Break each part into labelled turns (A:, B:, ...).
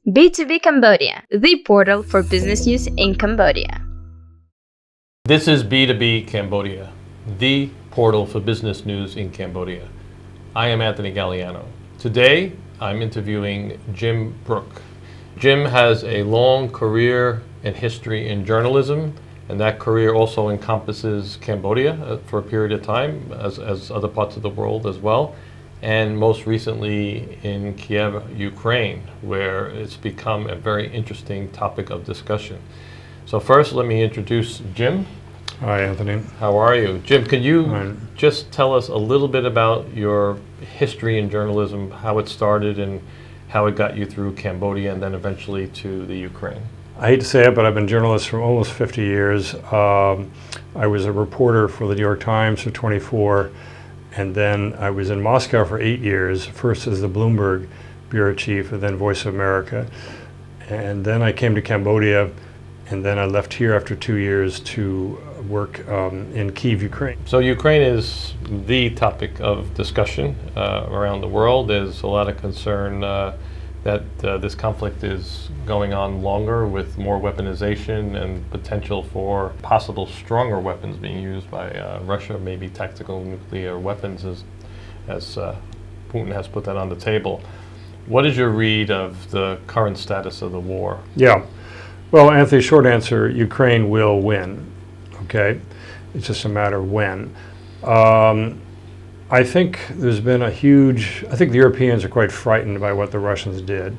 A: B2B Cambodia, the portal for business news in Cambodia.
B: This is B2B Cambodia, the portal for business news in Cambodia. I am Anthony Galliano. Today, I'm interviewing Jim Brooke. Jim has a long career and history in journalism, and that career also encompasses Cambodia for a period of time, as other parts of the world as well, and most recently in Kyiv, Ukraine, where it's become a very interesting topic of discussion. So first, let me introduce Jim.
C: Hi, Anthony.
B: How are you? Jim, can you just tell us a little bit about your history in journalism, how it started and how it got you through Cambodia and then eventually to the Ukraine?
C: I hate to say it, but I've been a journalist for almost 50 years. I was a reporter for the New York Times for 24, and then I was in Moscow for 8 years, first as the Bloomberg bureau chief and then Voice of America. And then I came to Cambodia, and then I left here after 2 years to work in Kyiv, Ukraine.
B: So Ukraine is the topic of discussion around the world. There's a lot of concern that this conflict is going on longer with more weaponization and potential for possible stronger weapons being used by Russia, maybe tactical nuclear weapons as Putin has put that on the table. What is your read of the current status of the war?
C: Yeah. Well, Anthony, short answer, Ukraine will win, okay? It's just a matter of when. I think there's been I think the Europeans are quite frightened by what the Russians did.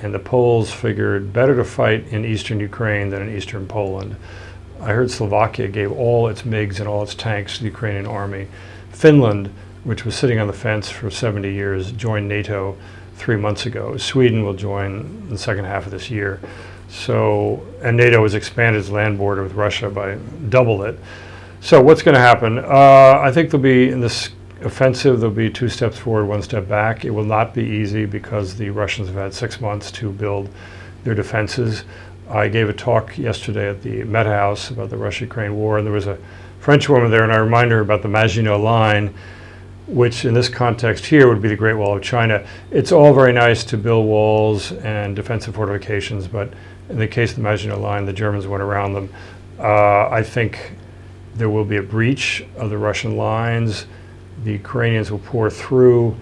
C: And the Poles figured better to fight in eastern Ukraine than in eastern Poland. I heard Slovakia gave all its MiGs and all its tanks to the Ukrainian army. Finland, which was sitting on the fence for 70 years, joined NATO 3 months ago. Sweden will join in the second half of this year. So, and NATO has expanded its land border with Russia by double it. So what's going to happen? I think there'll be, in this offensive, there'll be 2 steps forward, 1 step back. It will not be easy because the Russians have had 6 months to build their defenses. I gave a talk yesterday at the Met House about the Russia-Ukraine war, and there was a French woman there, and I reminded her about the Maginot Line, which in this context here would be the Great Wall of China. It's all very nice to build walls and defensive fortifications, but in the case of the Maginot Line, the Germans went around them. I think there will be a breach of the Russian lines. The Ukrainians will pour through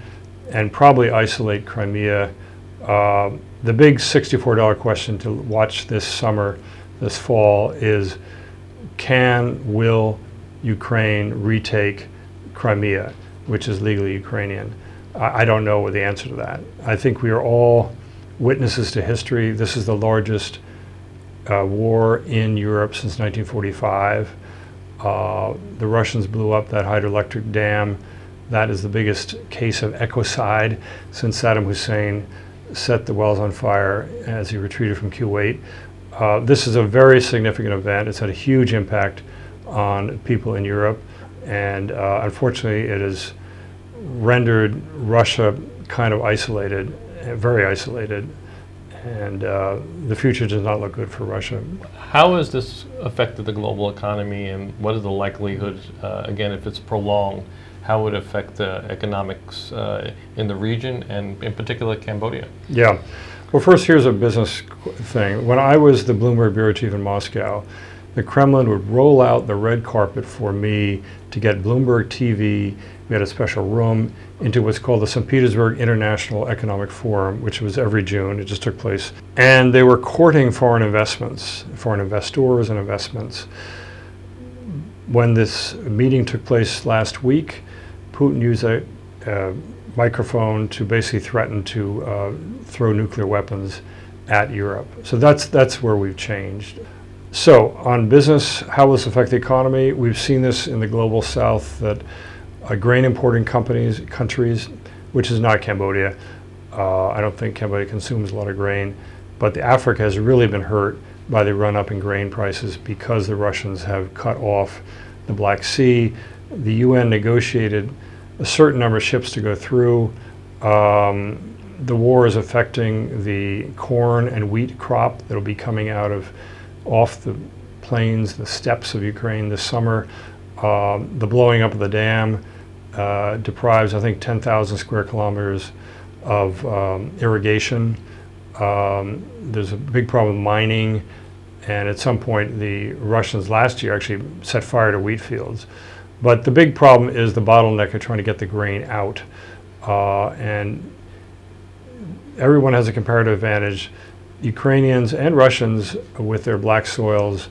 C: and probably isolate Crimea. The big $64 question to watch this summer, this fall, is will Ukraine retake Crimea, which is legally Ukrainian? I don't know the answer to that. I think we are all witnesses to history. This is the largest war in Europe since 1945. The Russians blew up that hydroelectric dam. That is the biggest case of ecocide since Saddam Hussein set the wells on fire as he retreated from Kuwait. This is a very significant event. It's had a huge impact on people in Europe, and unfortunately it has rendered Russia kind of isolated, very isolated, and the future does not look good for Russia.
B: How has this affected the global economy, and what is the likelihood, again, if it's prolonged, how would it affect the economics in the region and in particular Cambodia?
C: Yeah. Well, first, here's a business thing. When I was the Bloomberg bureau chief in Moscow, the Kremlin would roll out the red carpet for me to get Bloomberg TV. We had a special room into what's called the St. Petersburg International Economic Forum, which was every June. It just took place. And they were courting foreign investments, foreign investors and investments. When this meeting took place last week, Putin used a microphone to basically threaten to throw nuclear weapons at Europe. So that's where we've changed. So on business, how will this affect the economy? We've seen this in the global south that grain importing countries, which is not Cambodia. I don't think Cambodia consumes a lot of grain, but Africa has really been hurt by the run up in grain prices because the Russians have cut off the Black Sea. The UN negotiated a certain number of ships to go through. The war is affecting the corn and wheat crop that will be coming off the plains, the steppes of Ukraine this summer. The blowing up of the dam deprives, I think, 10,000 square kilometers of irrigation. There's a big problem with mining, and at some point the Russians last year actually set fire to wheat fields. But the big problem is the bottleneck of trying to get the grain out. And everyone has a comparative advantage. Ukrainians and Russians, with their black soils,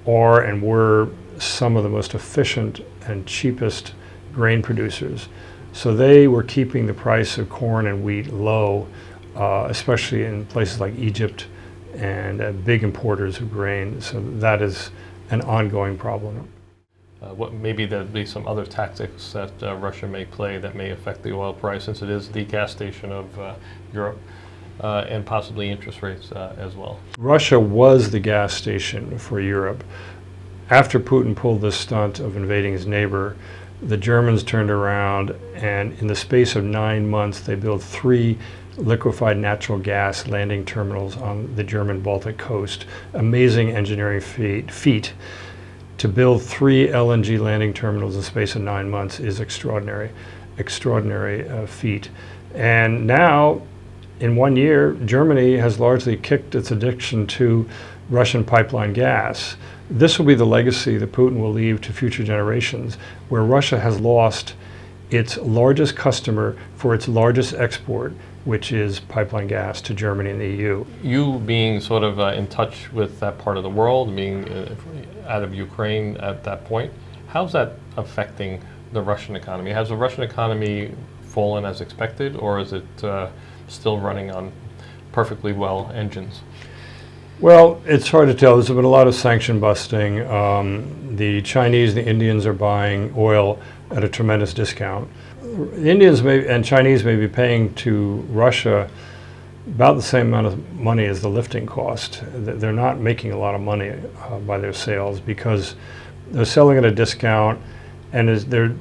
C: are and were some of the most efficient and cheapest grain producers. So they were keeping the price of corn and wheat low, especially in places like Egypt and big importers of grain. So that is an ongoing problem.
B: What maybe there'd be some other tactics that Russia may play that may affect the oil price, since it is the gas station of Europe, and possibly interest rates as well.
C: Russia was the gas station for Europe. After Putin pulled this stunt of invading his neighbor, the Germans turned around, and in the space of 9 months, they built 3 liquefied natural gas landing terminals on the German Baltic coast. Amazing engineering feat. To build 3 LNG landing terminals in the space of 9 months is extraordinary feat. And now, in 1 year, Germany has largely kicked its addiction to Russian pipeline gas. This will be the legacy that Putin will leave to future generations, where Russia has lost its largest customer for its largest export, which is pipeline gas to Germany and the EU.
B: You being sort of in touch with that part of the world, being out of Ukraine at that point, how's that affecting the Russian economy? Has the Russian economy fallen as expected, or is it still running on perfectly well engines?
C: Well, it's hard to tell. There's been a lot of sanction busting. The Chinese and the Indians are buying oil at a tremendous discount. Indians and Chinese may be paying to Russia about the same amount of money as the lifting cost. They're not making a lot of money by their sales because they're selling at a discount, and they're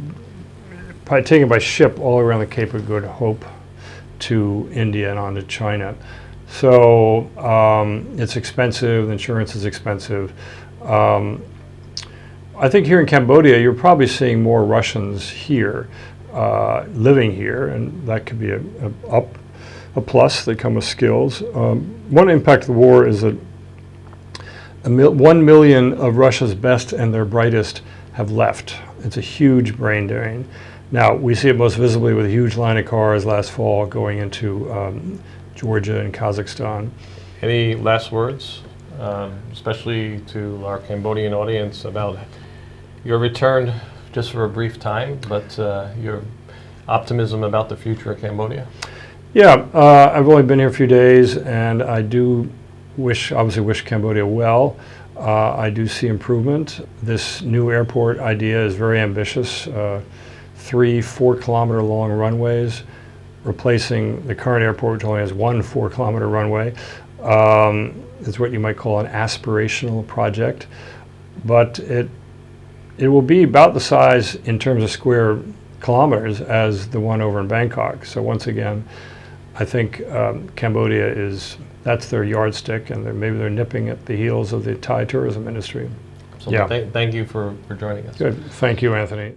C: taken by ship all around the Cape of Good Hope to India and on to China. So it's expensive, the insurance is expensive. I think here in Cambodia, you're probably seeing more Russians here, living here, and that could be a plus. They come with skills. One impact of the war is that 1 million of Russia's best and their brightest have left. It's a huge brain drain. Now, we see it most visibly with a huge line of cars last fall going into Georgia and Kazakhstan.
B: Any last words, especially to our Cambodian audience, about your return just for a brief time, but your optimism about the future of Cambodia?
C: Yeah, I've only been here a few days, and I do obviously wish Cambodia well. I do see improvement. This new airport idea is very ambitious. 3 4-kilometer long runways, replacing the current airport, which only has 1 4-kilometer runway. It's what you might call an aspirational project, but it will be about the size in terms of square kilometers as the one over in Bangkok. So once again, I think Cambodia that's their yardstick, and maybe they're nipping at the heels of the Thai tourism industry.
B: So yeah. Thank you for joining us.
C: Good. Thank you, Anthony.